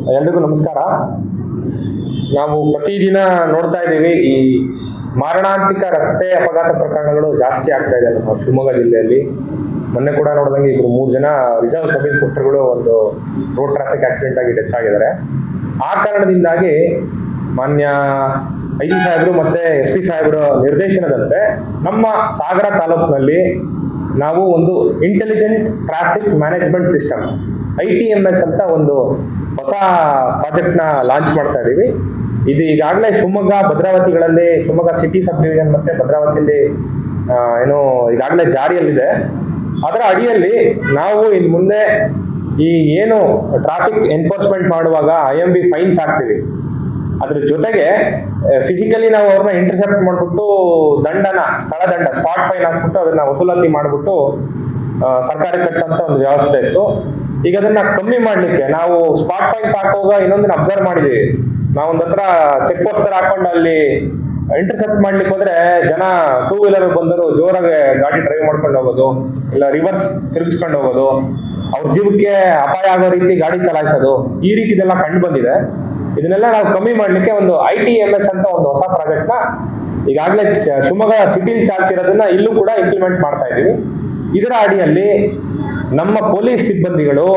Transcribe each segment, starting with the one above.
ಎಲ್ರಿಗೂ ನಮಸ್ಕಾರ. ನಾವು ಪ್ರತಿದಿನ ನೋಡ್ತಾ ಇದ್ದೀವಿ ಈ ಮಾರಣಾಂತಿಕ ರಸ್ತೆ ಅಪಘಾತ ಪ್ರಕರಣಗಳು ಜಾಸ್ತಿ ಆಗ್ತಾ ಇದೆ ನಮ್ಮ ಶಿವಮೊಗ್ಗ ಜಿಲ್ಲೆಯಲ್ಲಿ. ಮೊನ್ನೆ ಕೂಡ ನೋಡಿದಂಗೆ 3 ಜನ ರಿಸರ್ವ್ ಸಬ್ ಇನ್ಸ್ಪೆಕ್ಟರ್ಗಳು ಒಂದು ರೋಡ್ ಟ್ರಾಫಿಕ್ ಆಕ್ಸಿಡೆಂಟ್ ಆಗಿ ಡೆತ್ ಆಗಿದ್ದಾರೆ. ಆ ಕಾರಣದಿಂದಾಗಿ ಮಾನ್ಯ ಐ.ಜಿ. ಸಾಹೇಬರು ಮತ್ತೆ SP ಸಾಹೇಬರ ನಿರ್ದೇಶನದಂತೆ ನಮ್ಮ ಸಾಗರ ತಾಲೂಕಿನಲ್ಲಿ ನಾವು ಒಂದು intelligent traffic management system ITMS ಅಂತ ಒಂದು ಹೊಸ ಪ್ರಾಜೆಕ್ಟ್ನ ಲಾಂಚ್ ಮಾಡ್ತಾ ಇದ್ದೀವಿ. ಇದು ಈಗಾಗಲೇ ಶಿವಮೊಗ್ಗ ಭದ್ರಾವತಿಗಳಲ್ಲಿ, ಶಿವಮೊಗ್ಗ ಸಿಟಿ ಸಬ್ ಡಿವಿಷನ್ ಮತ್ತೆ ಭದ್ರಾವತಿಯಲ್ಲಿ ಈಗಾಗಲೇ ಜಾರಿಯಲ್ಲಿದೆ. ಅದರ ಅಡಿಯಲ್ಲಿ ನಾವು ಇನ್ನು ಮುಂದೆ ಈ ಏನು ಟ್ರಾಫಿಕ್ ಎನ್ಫೋರ್ಸ್ಮೆಂಟ್ ಮಾಡುವಾಗ IMV ಫೈನ್ಸ್ ಹಾಕ್ತೀವಿ, ಅದ್ರ ಜೊತೆಗೆ ಫಿಸಿಕಲಿ ನಾವು ಅವ್ರನ್ನ ಇಂಟರ್ಸೆಪ್ಟ್ ಮಾಡಿಬಿಟ್ಟು ಸ್ಥಳ ದಂಡ ಸ್ಪಾಟ್ ಫೈನ್ ಹಾಕ್ಬಿಟ್ಟು ಅದನ್ನ ವಸೂಲಾತಿ ಮಾಡಿಬಿಟ್ಟು ಸರ್ಕಾರ ಕಟ್ಟಂತ ಒಂದು ವ್ಯವಸ್ಥೆ ಇತ್ತು. ಈಗ ಅದನ್ನ ಕಮ್ಮಿ ಮಾಡ್ಲಿಕ್ಕೆ ನಾವು ಸ್ಪಾಟ್ ಫೈನ್ಸ್ ಹಾಕುವಾಗ ಇನ್ನೊಂದನ್ನ ಅಬ್ಸರ್ವ್ ಮಾಡಿದೀವಿ. ನಾವೊಂದ್ ಹತ್ರ ಚೆಕ್ ಪೋಸ್ಟರ್ ಹಾಕೊಂಡು ಅಲ್ಲಿ ಇಂಟರ್ಸೆಪ್ಟ್ ಮಾಡ್ಲಿಕ್ಕೆ ಹೋದ್ರೆ ಜನ 2 ವೀಲರ್ ಬಂದರು ಜೋರಾಗಿ ಗಾಡಿ ಡ್ರೈವ್ ಮಾಡ್ಕೊಂಡು ಹೋಗೋದು, ಇಲ್ಲ ರಿವರ್ಸ್ ತಿರುಗಿಸ್ಕೊಂಡು ಹೋಗೋದು, ಅವ್ರ ಜೀವಕ್ಕೆ ಅಪಾಯ ಆಗೋ ರೀತಿ ಗಾಡಿ ಚಲಾಯಿಸೋದು, ಈ ರೀತಿದೆಲ್ಲ ಕಂಡು ಬಂದಿದೆ. ಇದನ್ನೆಲ್ಲ ನಾವು ಕಮ್ಮಿ ಮಾಡ್ಲಿಕ್ಕೆ ಒಂದು ITMS ಅಂತ ಒಂದು ಹೊಸ ಪ್ರಾಜೆಕ್ಟ್ ನ ಈಗಾಗಲೇ ಶಿವಮೊಗ್ಗ ಸಿಟಿಲಿ ಚಾಲ್ತಿರೋದನ್ನ ಇಲ್ಲೂ ಕೂಡ ಇಂಪ್ಲಿಮೆಂಟ್ ಮಾಡ್ತಾ ಇದೀವಿ. ಇದರ ಅಡಿಯಲ್ಲಿ ನಮ್ಮ ಪೊಲೀಸ್ ಸಿಬ್ಬಂದಿಗಳು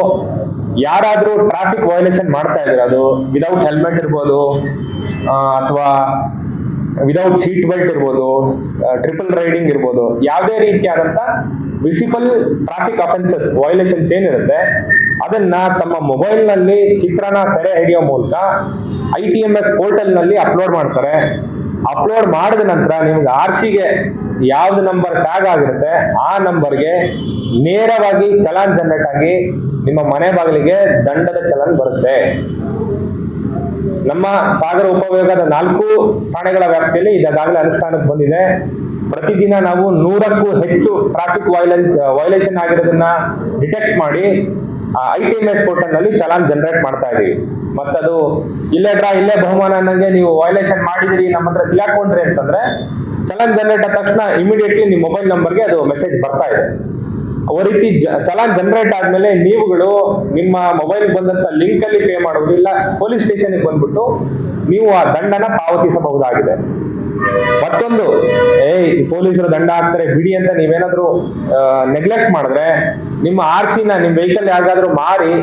ಯಾರಾದ್ರೂ ಟ್ರಾಫಿಕ್ ವಯೋಲೇಷನ್ ಮಾಡ್ತಾ ಇದ್ರೆ, ಅದು ವಿದೌಟ್ ಹೆಲ್ಮೆಟ್ ಇರ್ಬೋದು ಅಥವಾ ವಿದೌಟ್ ಸೀಟ್ ಬೆಲ್ಟ್ ಇರ್ಬೋದು, ಟ್ರಿಪಲ್ ರೈಡಿಂಗ್ ಇರ್ಬೋದು, ಯಾವುದೇ ರೀತಿಯಾದಂತ ವಿಸಿಬಲ್ ಟ್ರಾಫಿಕ್ ಅಫೆನ್ಸಸ್ ವಯೋಲೇಷನ್ಸ್ ಏನಿರುತ್ತೆ ಅದನ್ನ ತಮ್ಮ ಮೊಬೈಲ್ ನಲ್ಲಿ ಚಿತ್ರನ ಸೆರೆ ಹಿಡಿಯೋ ಮೂಲಕ ITMS ಪೋರ್ಟಲ್ ನಲ್ಲಿ ಅಪ್ಲೋಡ್ ಮಾಡ್ತಾರೆ. ಅಪ್ಲೋಡ್ ಮಾಡಿದ ನಂತರ ನಿಮ್ಗೆ RCಗೆ ಯಾವ್ದು ನಂಬರ್ ಟ್ಯಾಗ್ ಆಗಿರುತ್ತೆ ಆ ನಂಬರ್ಗೆ ನೇರವಾಗಿ ಚಲಾನ್ ಜನರೇಟ್ ಆಗಿ ನಿಮ್ಮ ಮನೆ ಬಾಗಿಲಿಗೆ ದಂಡದ ಚಲನ್ ಬರುತ್ತೆ. ನಮ್ಮ ಸಾಗರ ಉಪವಿಭಾಗದ 4 ಠಾಣೆಗಳ ವ್ಯಾಪ್ತಿಯಲ್ಲಿ ಈಗಾಗಲೇ ಅನುಷ್ಠಾನಕ್ಕೆ ಬಂದಿದೆ. ಪ್ರತಿದಿನ ನಾವು 100ಕ್ಕೂ ಹೆಚ್ಚು ಟ್ರಾಫಿಕ್ ವಯೋಲೇಷನ್ ಆಗಿರೋದನ್ನ ಡಿಟೆಕ್ಟ್ ಮಾಡಿ ITMS ಪೋರ್ಟಲ್ ನಲ್ಲಿ ಚಲಾನ್ ಜನರೇಟ್ ಮಾಡ್ತಾ ಇದೀವಿ. ಮತ್ತದು ಇಲ್ಲೇ ಬಹುಮಾನ ಅನ್ನಂಗೆ ನೀವು ವಯೋಲೇಷನ್ ಮಾಡಿದಿರಿ, ನಮ್ಮ ಹತ್ರ ಸಿಗಾಕೊಂಡ್ರಿ ಅಂತಂದ್ರೆ ಚಲಾನ್ ಜನರೇಟ್ ಆದ ತಕ್ಷಣ ಇಮಿಡಿಯೇಟ್ಲಿ ನಿಮ್ಮ ಮೊಬೈಲ್ ನಂಬರ್ಗೆ ಅದು ಮೆಸೇಜ್ ಬರ್ತಾ ಇದೆ. ಅವ ರೀತಿ ಚಲಾನ್ ಜನರೇಟ್ ಆದ್ಮೇಲೆ ನೀವುಗಳು ನಿಮ್ಮ ಮೊಬೈಲ್ ಬಂದಂತ ಲಿಂಕ್ ಅಲ್ಲಿ ಪೇ ಮಾಡುವುದು, ಇಲ್ಲ ಪೊಲೀಸ್ ಸ್ಟೇಷನ್ಗೆ ಬಂದ್ಬಿಟ್ಟು ನೀವು ಆ ದಂಡನ ಪಾವತಿಸಬಹುದಾಗಿದೆ. ಮತ್ತೊಂದು ಪೊಲೀಸರು ದಂಡ ಹಾಕ್ತಾರೆ ಬಿಡಿ ಅಂತ ನೀವೇನಾದ್ರೂ ನೆಗ್ಲೆಕ್ಟ್ ಮಾಡಿದ್ರೆ ನಿಮ್ಮ RCನ ನಿಮ್ಮ ವೆಹಿಕಲ್ ಯಾರಿಗಾದ್ರೂ ಮಾರಿ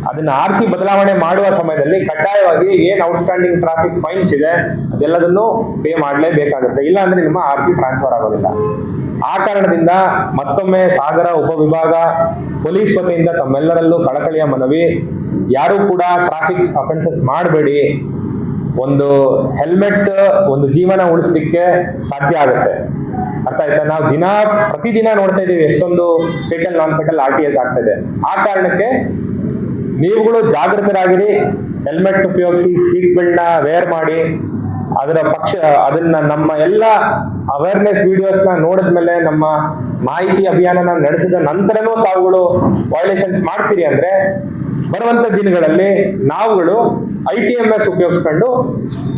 ಅದನ್ನ RC ಬದಲಾವಣೆ ಮಾಡುವ ಸಮಯದಲ್ಲಿ ಕಡ್ಡಾಯವಾಗಿ ಏನ್ ಔಟ್ಸ್ಟ್ಯಾಂಡಿಂಗ್ ಟ್ರಾಫಿಕ್ ಫೈನ್ಸ್ ಇದೆ ಅದೆಲ್ಲದನ್ನು ಪೇ ಮಾಡಲೇಬೇಕಾಗುತ್ತೆ, ಇಲ್ಲ ಅಂದ್ರೆ ನಿಮ್ಮ RC ಟ್ರಾನ್ಸ್ಫರ್ ಆಗೋದಿಲ್ಲ. ಆ ಕಾರಣದಿಂದ ಮತ್ತೊಮ್ಮೆ ಸಾಗರ ಉಪವಿಭಾಗ ಪೊಲೀಸ್ ವತಿಯಿಂದ ತಮ್ಮೆಲ್ಲರಲ್ಲೂ ಕಳಕಳಿಯ ಮನವಿ, ಯಾರು ಕೂಡ ಟ್ರಾಫಿಕ್ ಅಫೆನ್ಸಸ್ ಮಾಡಬೇಡಿ. ಒಂದು ಹೆಲ್ಮೆಟ್ ಒಂದು ಜೀವನ ಉಳಿಸ್ಲಿಕ್ಕೆ ಸಾಧ್ಯ ಆಗುತ್ತೆ, ಅರ್ಥ ಆಯ್ತಾ? ನಾವು ಪ್ರತಿದಿನ ನೋಡ್ತಾ ಇದೀವಿ ಎಷ್ಟೊಂದು ಫೇಟಲ್ ನಾನ್ ಫೇಟಲ್ RTS ಆಗ್ತಾ ಇದೆ. ಆ ಕಾರಣಕ್ಕೆ ನೀವುಗಳು ಜಾಗೃತರಾಗಿರಿ, ಹೆಲ್ಮೆಟ್ ಉಪಯೋಗಿಸಿ, ಸೀಟ್ ಬೆಲ್ಟ್ ನ ವೇರ್ ಮಾಡಿ, ಅದನ್ನ ನಮ್ಮ ಎಲ್ಲ ಅವೇರ್ನೆಸ್ ವಿಡಿಯೋಸ್ ನ ನೋಡಿದ್ಮೇಲೆ, ನಮ್ಮ ಮಾಹಿತಿ ಅಭಿಯಾನ ನಡೆಸಿದ ನಂತರನೂ ತಾವುಗಳು ವಯೋಲೇಷನ್ಸ್ ಮಾಡ್ತೀರಿ ಅಂದ್ರೆ ಬರುವಂತ ದಿನಗಳಲ್ಲಿ ನಾವುಗಳು ITMS ಉಪಯೋಗಿಸ್ಕೊಂಡು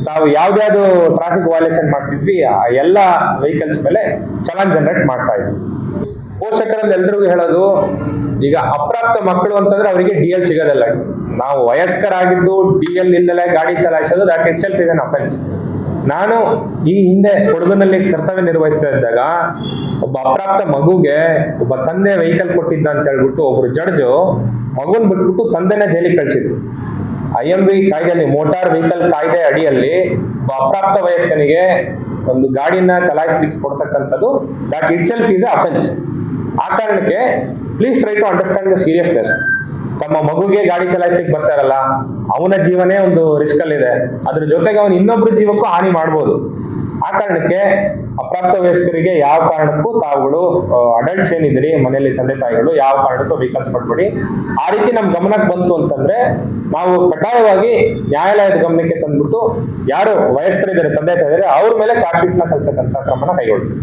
ತಾವು ಯಾವ್ದಾದ್ರು ಟ್ರಾಫಿಕ್ ವಯೋಲೇಷನ್ ಮಾಡ್ತಿದ್ವಿ ಆ ಎಲ್ಲ ವೆಹಿಕಲ್ಸ್ ಮೇಲೆ ಚಲಾನ್ ಜನರೇಟ್ ಮಾಡ್ತಾ ಇದ್ವಿ. ಪೋಷಕರಲ್ಲಿ ಎಲ್ರಿಗೂ ಹೇಳೋದು, ಈಗ ಅಪ್ರಾಪ್ತ ಮಕ್ಕಳು ಅಂತಂದ್ರೆ ಅವರಿಗೆ DL ಸಿಗೋದಿಲ್ಲ. ನಾವು ವಯಸ್ಕರಾಗಿದ್ದು DL ಇಲ್ಲದೆ ಗಾಡಿ ಚಲಾಯಿಸೋದು that itself is an offence. ನಾನು ಈ ಹಿಂದೆ ಕೊಡಗಿನಲ್ಲಿ ಕರ್ತವ್ಯ ನಿರ್ವಹಿಸ್ತಾ ಇದ್ದಾಗ ಒಬ್ಬ ಅಪ್ರಾಪ್ತ ಮಗುಗೆ ಒಬ್ಬ ತಂದೆ ವೆಹಿಕಲ್ ಕೊಟ್ಟಿದ್ದ ಅಂತ ಹೇಳ್ಬಿಟ್ಟು ಒಬ್ರು ಜಡ್ಜು ಮಗುನ್ ಬಿಟ್ಬಿಟ್ಟು ತಂದೆನ ಜೈಲಿಗೆ ಕಳಿಸಿದ್ರು. IMV ಕಾಯ್ದೆಯಲ್ಲಿ, ಮೋಟಾರ್ ವೆಹಿಕಲ್ ಕಾಯ್ದೆ ಅಡಿಯಲ್ಲಿ ಒಬ್ಬ ಅಪ್ರಾಪ್ತ ವಯಸ್ಕನಿಗೆ ಒಂದು ಗಾಡಿನ ಚಲಾಯಿಸ್ಲಿಕ್ಕೆ ಕೊಡ್ತಕ್ಕಂಥದ್ದು ದಟ್ ಇಟ್ಸೆಲ್ಫ್ ಇಸ್ ಅಫೆನ್ಸ್. ಆ ಕಾರಣಕ್ಕೆ please try to understand the seriousness. ತಮ್ಮ ಮಗುಗೆ ಗಾಡಿ ಚಲಾಯಿಸ್ಲಿಕ್ಕೆ ಬರ್ತಾರಲ್ಲ, ಅವನ ಜೀವನೇ ಒಂದು ರಿಸ್ಕ್ ಅಲ್ಲಿ ಇದೆ, ಅದ್ರ ಜೊತೆಗೆ ಅವನು ಇನ್ನೊಬ್ರು ಜೀವಕ್ಕೂ ಹಾನಿ ಮಾಡ್ಬೋದು. ಆ ಕಾರಣಕ್ಕೆ ಅಪ್ರಾಪ್ತ ವಯಸ್ಕರಿಗೆ ಯಾವ ಕಾರಣಕ್ಕೂ ತಾವುಗಳು ಅಡಲ್ಟ್ಸ್ ಏನಿದ್ರಿ ಮನೆಯಲ್ಲಿ ತಂದೆ ತಾಯಿಗಳು ಯಾವ ಕಾರಣಕ್ಕೂ ವೆಹಿಕಲ್ಸ್ ಕೊಡ್ಬೇಡಿ. ಆ ರೀತಿ ನಮ್ ಗಮನಕ್ಕೆ ಬಂತು ಅಂತಂದ್ರೆ ನಾವು ಕಡ್ಡಾಯವಾಗಿ ನ್ಯಾಯಾಲಯದ ಗಮನಕ್ಕೆ ತಂದ್ಬಿಟ್ಟು ಯಾರು ವಯಸ್ಕರಿದ್ದಾರೆ ತಂದೆ ತಾಯಿದ್ದಾರೆ ಅವ್ರ ಮೇಲೆ ಚಾರ್ಜ್ ಶೀಟ್ ನ ಸಲ್ಲಿಸಕ್ಕಂತ ಕ್ರಮನ ಕೈಗೊಳ್ತೀವಿ.